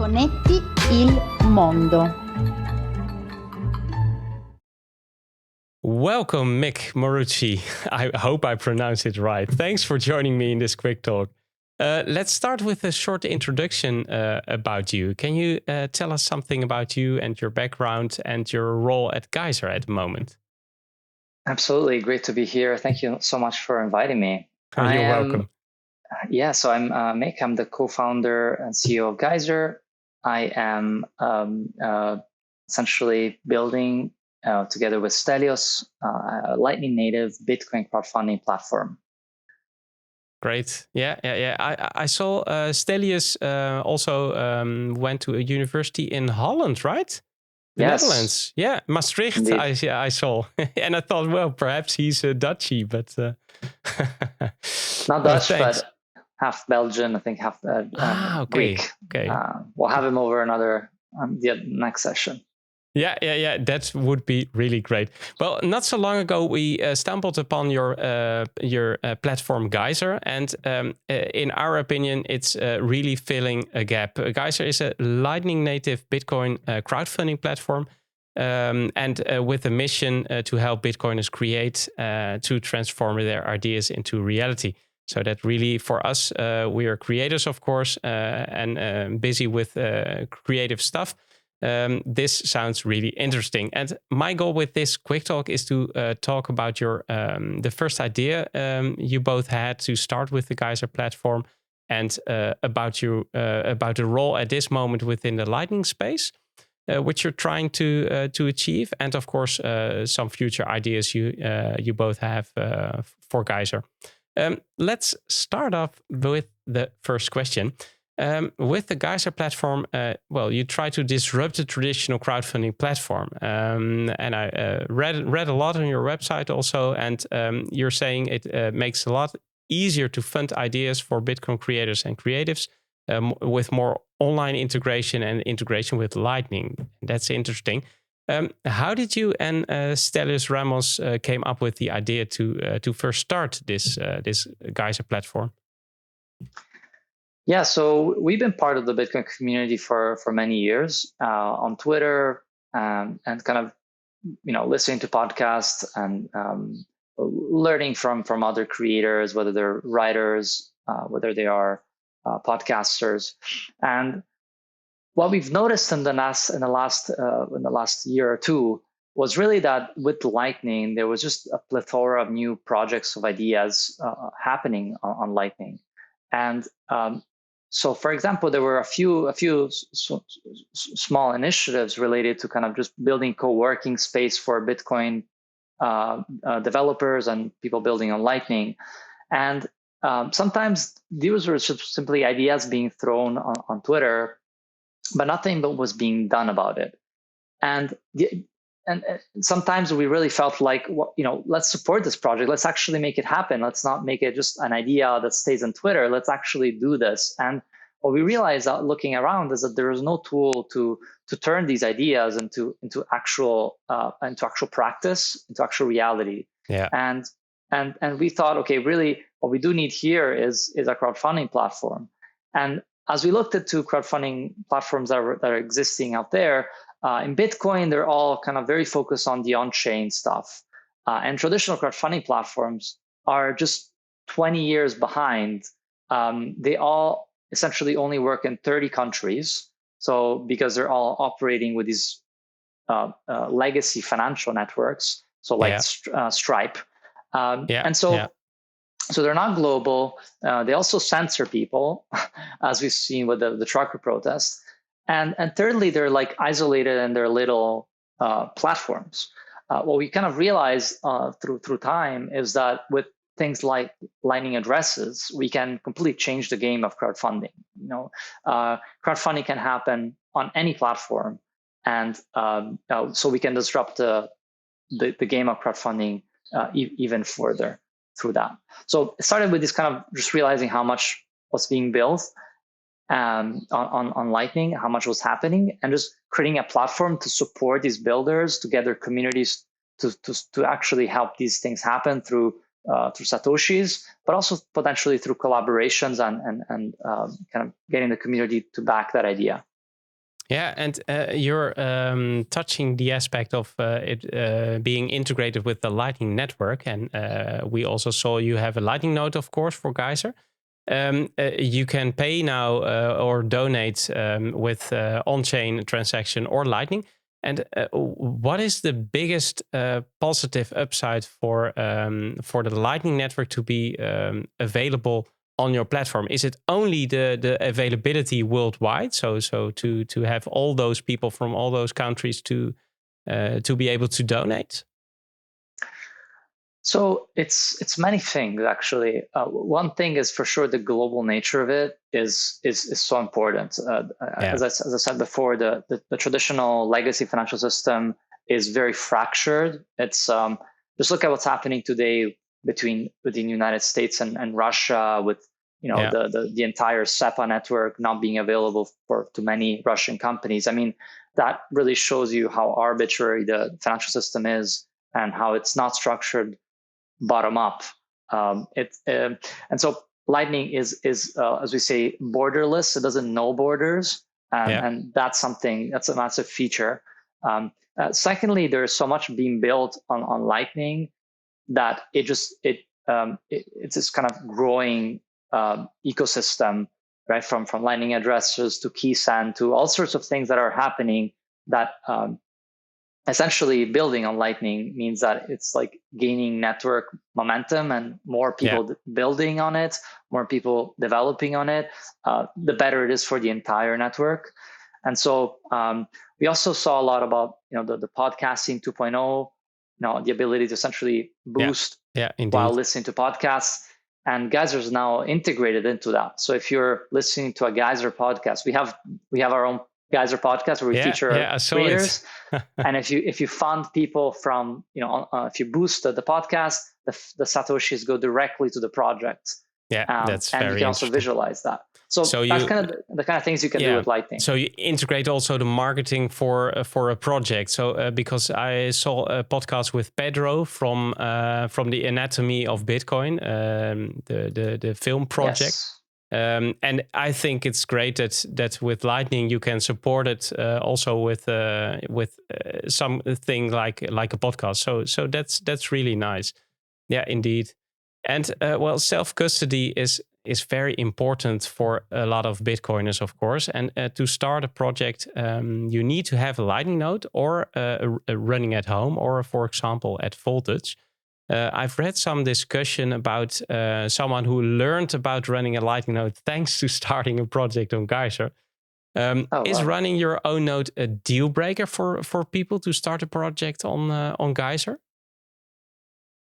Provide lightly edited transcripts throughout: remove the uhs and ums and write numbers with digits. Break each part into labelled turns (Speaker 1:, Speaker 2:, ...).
Speaker 1: Connetti il mondo.
Speaker 2: Welcome, Mick Morucci. I hope I pronounced it right. Thanks for joining me in this quick talk. Let's start with a short introduction about you. Can you tell us something about you and your background and your role at Geyser at the moment?
Speaker 3: Absolutely. Great to be here. Thank you so much for inviting me.
Speaker 2: You're welcome.
Speaker 3: So I'm Mick. I'm the co-founder and CEO of Geyser. I am essentially building, together with Stellios, a Lightning native Bitcoin crowdfunding platform.
Speaker 2: Great. Yeah. I saw Stellios also went to a university in Holland, right? The Netherlands. Yeah, Maastricht, I saw. And I thought, well, perhaps he's a Dutchie, but...
Speaker 3: Not Dutch, but half Belgian, I think half Greek.
Speaker 2: Okay.
Speaker 3: We'll have him over the next session.
Speaker 2: Yeah, that would be really great. Well, not so long ago, we stumbled upon your platform, Geyser, and in our opinion, it's really filling a gap. Geyser is a Lightning native Bitcoin crowdfunding platform, and with a mission to help Bitcoiners create, to transform their ideas into reality. So that really, for us, we are creators, of course, and busy with creative stuff. This sounds really interesting. And my goal with this quick talk is to talk about your the first idea you both had to start with the Geyser platform, and about the role at this moment within the Lightning space, which you're trying to achieve, and of course some future ideas you both have for Geyser. Let's start off with the first question. With the Geyser platform, you try to disrupt the traditional crowdfunding platform. And I read a lot on your website also, and you're saying it makes a lot easier to fund ideas for Bitcoin creators and creatives with more online integration and integration with Lightning. That's interesting. How did you and Stellios Rammos came up with the idea to first start this Geyser platform?
Speaker 3: Yeah, so we've been part of the Bitcoin community for many years on Twitter, and kind of, listening to podcasts and learning from other creators, whether they're writers, whether they are podcasters. And what we've noticed in the last year or two was really that with Lightning, there was just a plethora of new projects of ideas happening on Lightning. And so, for example, there were a few small initiatives related to kind of just building co-working space for Bitcoin developers and people building on Lightning. And sometimes these were just simply ideas being thrown on Twitter, but nothing was being done about it. And sometimes we really felt like, let's support this project. Let's actually make it happen. Let's not make it just an idea that stays on Twitter. Let's actually do this. And what we realized looking around is that there is no tool to turn these ideas into actual practice, into actual reality.
Speaker 2: Yeah.
Speaker 3: And we thought, okay, really, what we do need here is a crowdfunding platform. And as we looked at two crowdfunding platforms that are existing out there, in Bitcoin, they're all kind of very focused on the on-chain stuff. And traditional crowdfunding platforms are just 20 years behind. They all essentially only work in 30 countries. So because they're all operating with these legacy financial networks, so like Stripe. So they're not global. They also censor people, as we've seen with the trucker protests. And thirdly, they're like isolated in their little platforms. What we kind of realized through time is that with things like Lightning addresses, we can completely change the game of crowdfunding. Crowdfunding can happen on any platform, and so we can disrupt the game of crowdfunding even further through that. So it started with this kind of just realizing how much was being built on Lightning, how much was happening, and just creating a platform to support these builders, to gather communities to actually help these things happen through Satoshis, but also potentially through collaborations and kind of getting the community to back that idea.
Speaker 2: Yeah, and you're touching the aspect of it being integrated with the Lightning Network. And we also saw you have a Lightning node, of course, for Geyser. You can pay now or donate with on-chain transaction or Lightning. And what is the biggest positive upside for the Lightning Network to be available on your platform? Is it only the availability worldwide? So to have all those people from all those countries to be able to donate?
Speaker 3: So it's many things actually. One thing is for sure the global nature of it is so important. As I said before, the traditional legacy financial system is very fractured. It's just look at what's happening today between the United States and Russia with the entire SEPA network not being available to many Russian companies. I mean, that really shows you how arbitrary the financial system is and how it's not structured bottom up. And so Lightning is as we say, borderless. It doesn't know borders, and that's a massive feature. Secondly, there's so much being built on Lightning that it's this kind of growing ecosystem, right? From Lightning addresses to KeySend to all sorts of things that are happening that essentially building on Lightning means that it's like gaining network momentum and more people building on it, more people developing on it, the better it is for the entire network. And so we also saw a lot about the podcasting 2.0, the ability to essentially boost while listening to podcasts. And Geyser is now integrated into that. So if you're listening to a Geyser podcast, we have our own Geyser podcast where we feature creators. And if you fund people from, if you boost the podcast, the Satoshis go directly to the project.
Speaker 2: That's
Speaker 3: and
Speaker 2: very
Speaker 3: you can also visualize that. So that's the kind of things you can do with Lightning.
Speaker 2: So you integrate also the marketing for a project. So because I saw a podcast with Pedro from the Anatomy of Bitcoin, the film project.
Speaker 3: Yes.
Speaker 2: And I think it's great that with Lightning you can support it also with something like a podcast. So that's really nice. Yeah, indeed. And self-custody is very important for a lot of Bitcoiners, of course. And to start a project, you need to have a Lightning node or running at home, or for example at Voltage. I've read some discussion about someone who learned about running a Lightning node thanks to starting a project on Geyser. Is running your own node a deal breaker for people to start a project on Geyser?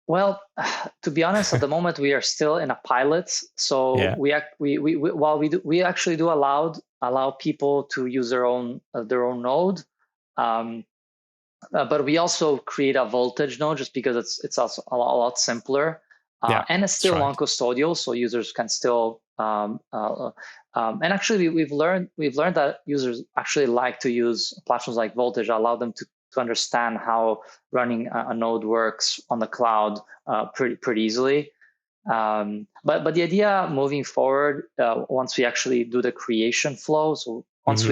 Speaker 3: Well, to be honest, at the moment we are still in a pilot. So we actually do allow people to use their own node. But we also create a Voltage node just because it's also a lot simpler, and it's still non-custodial, so users can still. And actually, we've learned that users actually like to use platforms like Voltage, allow them to understand how running a node works on the cloud pretty easily. But the idea moving forward, once we actually do the creation flow, so once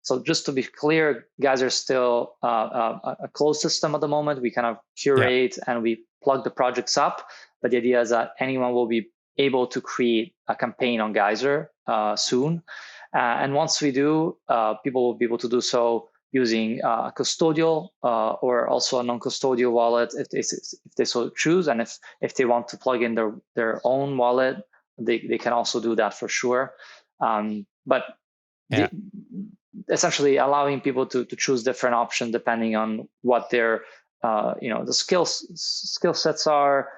Speaker 3: So just to be clear, Geyser is still a closed system at the moment. We kind of curate and we plug the projects up. But the idea is that anyone will be able to create a campaign on Geyser soon. And once we do, people will be able to do so using a custodial or also a non-custodial wallet if they so choose. And if they want to plug in their own wallet, they can also do that for sure. Essentially allowing people to choose different options depending on what their the skill sets are,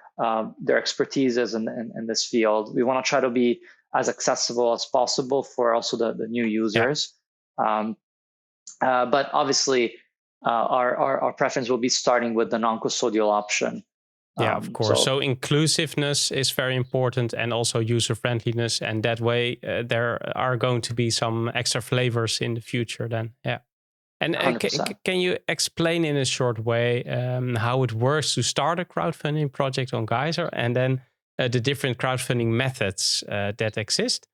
Speaker 3: their expertise is in this field. We want to try to be as accessible as possible for also the new users. But obviously our preference will be starting with the non-custodial option.
Speaker 2: Of course. So inclusiveness is very important, and also user friendliness. And that way, there are going to be some extra flavors in the future. Then, And can you explain in a short way how it works to start a crowdfunding project on Geyser, and then the different crowdfunding methods that exist?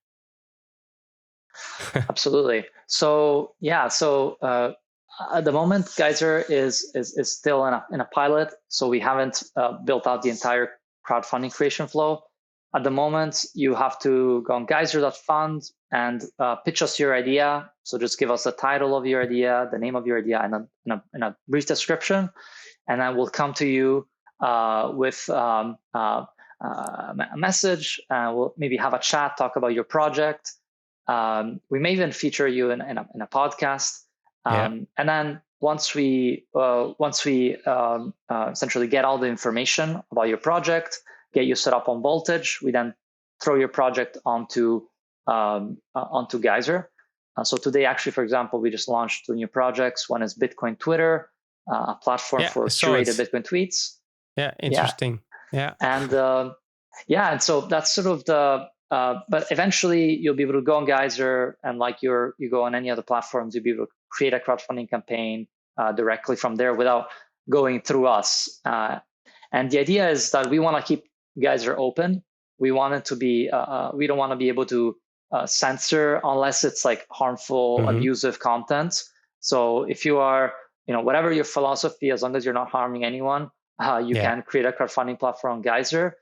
Speaker 3: Absolutely. So yeah, at the moment, Geyser is still in a pilot. So we haven't built out the entire crowdfunding creation flow. At the moment, you have to go on geyser.fund and pitch us your idea. So just give us the title of your idea, the name of your idea, and a brief description, and then we'll come to you with a message. We'll maybe have a chat, talk about your project. We may even feature you in a podcast. And then once we essentially get all the information about your project, get you set up on Voltage, we then throw your project onto Geyser. So today, actually, for example, we just launched 2 new projects. One is Bitcoin Twitter, a platform for curated Bitcoin tweets.
Speaker 2: Yeah, interesting. Yeah.
Speaker 3: And and so that's sort of but eventually you'll be able to go on Geyser, and like you go on any other platforms, you'll be able to create a crowdfunding campaign directly from there without going through us. And the idea is that we want to keep Geyser open. We want it to be, we don't want to be able to censor unless it's like harmful, abusive content. So if you are, whatever your philosophy, as long as you're not harming anyone, you can create a crowdfunding platform on Geyser.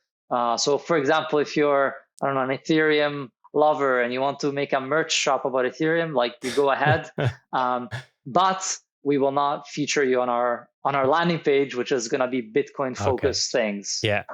Speaker 3: So for example, if you're, I don't know, an Ethereum lover and you want to make a merch shop about Ethereum, like you go ahead, but we will not feature you on our landing page, which is going to be Bitcoin focused things.
Speaker 2: And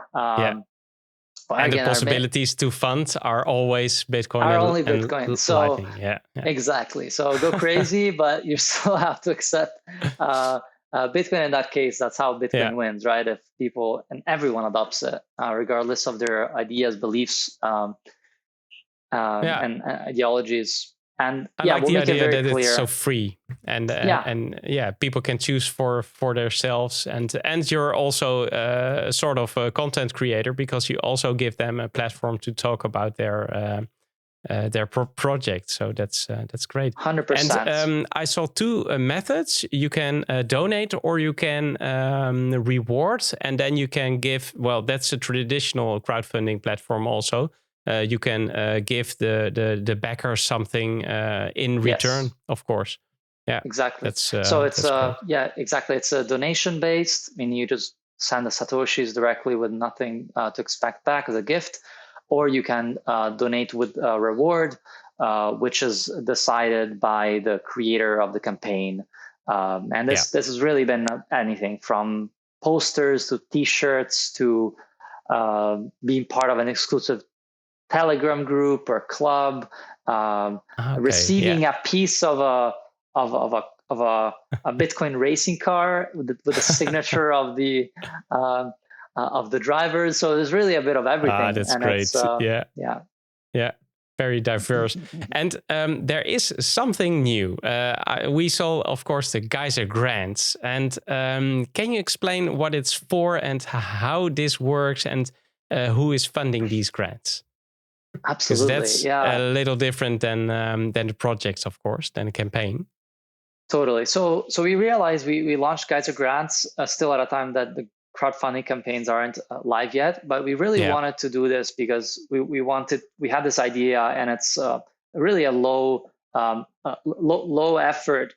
Speaker 2: again, the possibilities to fund are always Bitcoin.
Speaker 3: Only Bitcoin. So
Speaker 2: Lightning.
Speaker 3: Exactly. So go crazy, but you still have to accept Bitcoin. In that case, that's how Bitcoin wins, right? If people and everyone adopts it, regardless of their ideas, beliefs, and ideologies. And
Speaker 2: I like
Speaker 3: we'll
Speaker 2: the
Speaker 3: make it
Speaker 2: idea
Speaker 3: very
Speaker 2: that
Speaker 3: clear.
Speaker 2: It's so free, and people can choose for themselves, and you're also sort of a content creator because you also give them a platform to talk about their project. So that's great.
Speaker 3: 100%.
Speaker 2: And I saw 2 methods. You can donate, or you can reward, and then you can give. Well, that's a traditional crowdfunding platform also. You can give the backer something in return, of course. Yeah,
Speaker 3: exactly. So it's exactly. It's a donation based. I mean, you just send the satoshis directly with nothing to expect back as a gift, or you can donate with a reward, which is decided by the creator of the campaign. And this has really been anything from posters to T-shirts to being part of an exclusive Telegram group or club, receiving a piece of a Bitcoin racing car with a signature of the drivers. So there's really a bit of everything.
Speaker 2: That's great. Yeah. Very diverse. And there is something new. We saw, of course, the Geyser Grants. And can you explain what it's for and how this works and who is funding these grants?
Speaker 3: Absolutely.
Speaker 2: Because that's a little different than the projects, of course, than a campaign.
Speaker 3: Totally. So we realized we launched Geyser Grants still at a time that the crowdfunding campaigns aren't live yet, but we really wanted to do this because we had this idea, and it's really a low effort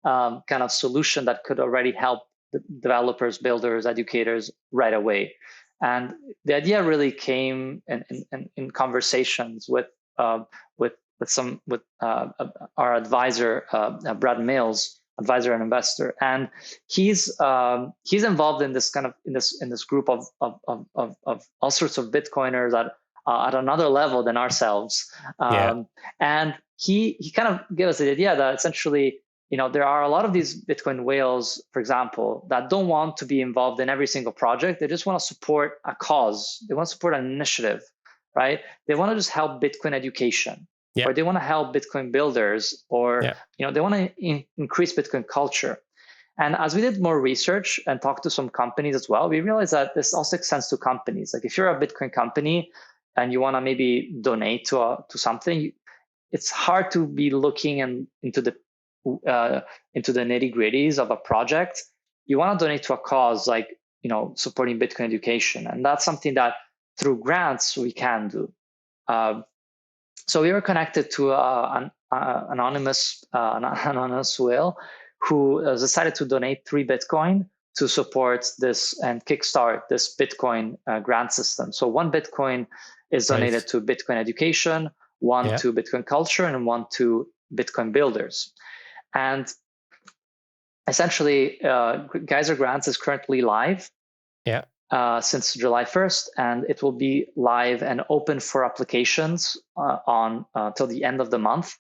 Speaker 3: kind of solution that could already help the developers, builders, educators right away. And the idea really came in conversations with our advisor, Brad Mills, advisor and investor, and he's involved in this kind of in this group of all sorts of Bitcoiners at another level than ourselves. And he kind of gave us the idea that essentially, there are a lot of these Bitcoin whales, for example, that don't want to be involved in every single project. They just want to support a cause. They want to support an initiative, right? They want to just help Bitcoin education, or they want to help Bitcoin builders, or they want to increase Bitcoin culture. And as we did more research and talked to some companies as well, we realized that this also extends to companies. Like if you're a Bitcoin company and you want to maybe donate to something, it's hard to be looking into the nitty-gritties of a project. You want to donate to a cause like supporting Bitcoin education, and that's something that through grants we can do. So we were connected to an anonymous whale who decided to donate 3 Bitcoin to support this and kickstart this Bitcoin grant system. So 1 Bitcoin is donated to Bitcoin education, 1 to Bitcoin culture, and 1 to Bitcoin builders. And essentially, Geyser Grants is currently live since July 1st, and it will be live and open for applications till the end of the month.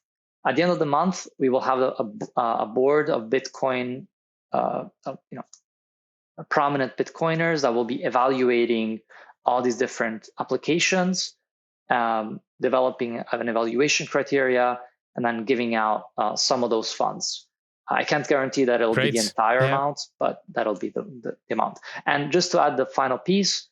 Speaker 3: At the end of the month, we will have a board of Bitcoin, prominent Bitcoiners that will be evaluating all these different applications, developing an evaluation criteria, and then giving out some of those funds. I can't guarantee that it'll be the entire amount, but that'll be the amount. And just to add the final piece,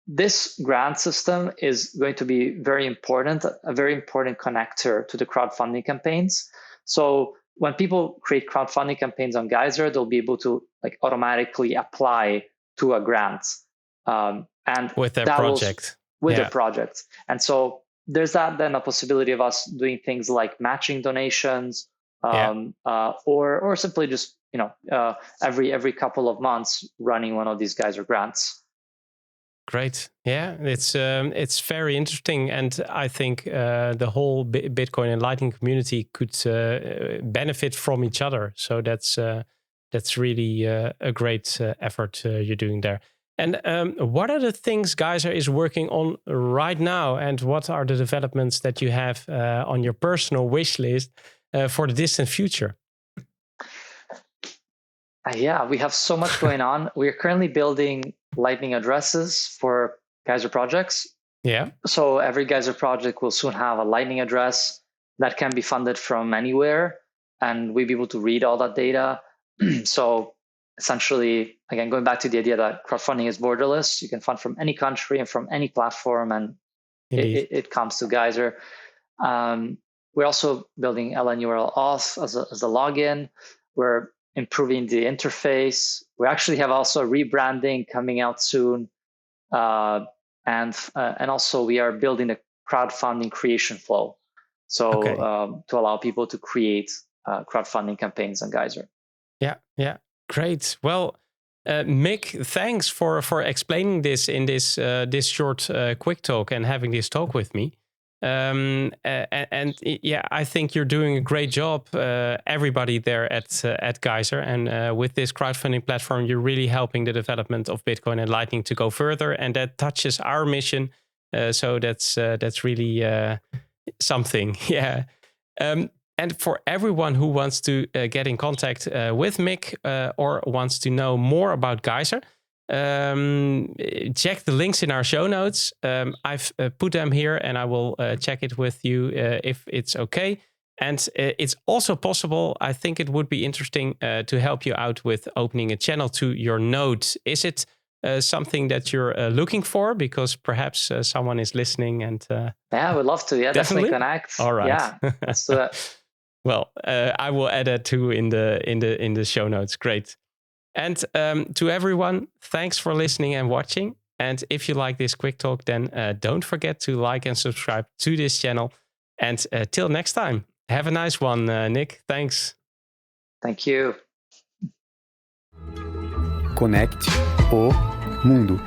Speaker 3: this grant system is going to be very important, a very important connector to the crowdfunding campaigns. So when people create crowdfunding campaigns on Geyser, they'll be able to automatically apply to a grant and
Speaker 2: with their project.
Speaker 3: Their project. And so there's then a possibility of us doing things like matching donations, or simply just every couple of months running one of these Geyser grants.
Speaker 2: Great. Yeah, it's very interesting, and I think the whole Bitcoin and Lightning community could benefit from each other. So that's really a great effort you're doing there. And what are the things Geyser is working on right now, and what are the developments that you have on your personal wish list for the distant future?
Speaker 3: Yeah, we have so much going on. We are currently building Lightning addresses for Geyser projects.
Speaker 2: Yeah.
Speaker 3: So every Geyser project will soon have a Lightning address that can be funded from anywhere, and we'll be able to read all that data. So essentially, again, going back to the idea that crowdfunding is borderless, you can fund from any country and from any platform, and it comes to Geyser. We're also building LNURL auth as a login. We're improving the interface. We actually have also rebranding coming out soon. And also we are building a crowdfunding creation flow. So to allow people to create crowdfunding campaigns on Geyser.
Speaker 2: Yeah. Great. Well, Mick, thanks for explaining this in this short quick talk and having this talk with me. And I think you're doing a great job, everybody there at Geyser. And with this crowdfunding platform, you're really helping the development of Bitcoin and Lightning to go further. And that touches our mission. So that's really something. Yeah. And for everyone who wants to get in contact with Mick or wants to know more about Geyser, check the links in our show notes. I've put them here, and I will check it with you if it's okay. And it's also possible, I think it would be interesting to help you out with opening a channel to your node. Is it something that you're looking for? Because perhaps someone is listening and...
Speaker 3: yeah, I would love to. Yeah, definitely connect.
Speaker 2: All right.
Speaker 3: Yeah, let's do that.
Speaker 2: Well, I will add that too in the show notes. Great. And to everyone, thanks for listening and watching. And if you like this quick talk, then don't forget to like and subscribe to this channel. And till next time, have a nice one, Nick. Thanks.
Speaker 3: Thank you.
Speaker 4: Conecte o mundo.